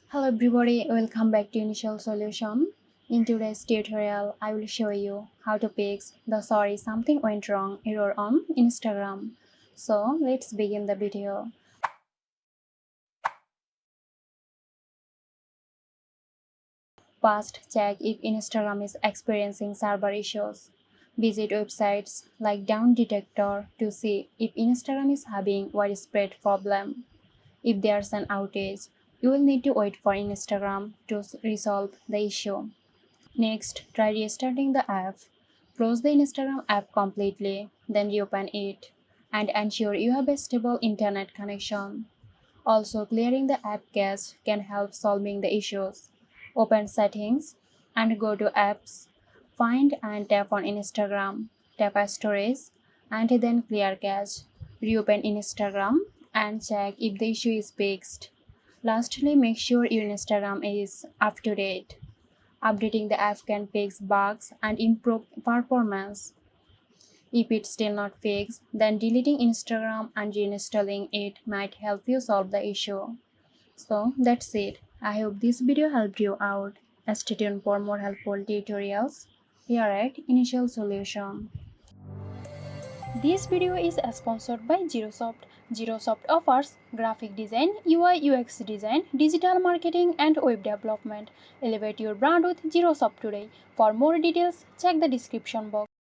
Hello everybody, welcome back to Initial Solution. In today's tutorial, I will show you how to fix the sorry something went wrong error on Instagram. So let's begin the video. First, check if Instagram is experiencing server issues. Visit websites like Down Detector to see if Instagram is having widespread problem. If there's an outage, you will need to wait for Instagram to resolve the issue. Next, try restarting the app. Close the Instagram app completely, then reopen it, and ensure you have a stable internet connection. Also, clearing the app cache can help solving the issues. Open Settings and go to Apps. Find and tap on Instagram. Tap on Storage and then Clear Cache. Reopen Instagram and check if the issue is fixed. Lastly, make sure your Instagram is up to date. Updating the app can fix bugs and improve performance. If it's still not fixed, then deleting Instagram and reinstalling it might help you solve the issue. So that's it. I hope this video helped you out. Stay tuned for more helpful tutorials here at Initial Solution. This video is sponsored by Zerosoft. Zerosoft offers graphic design, UI UX design, digital marketing, and web development. Elevate your brand with Zerosoft today. For more details, check the description box.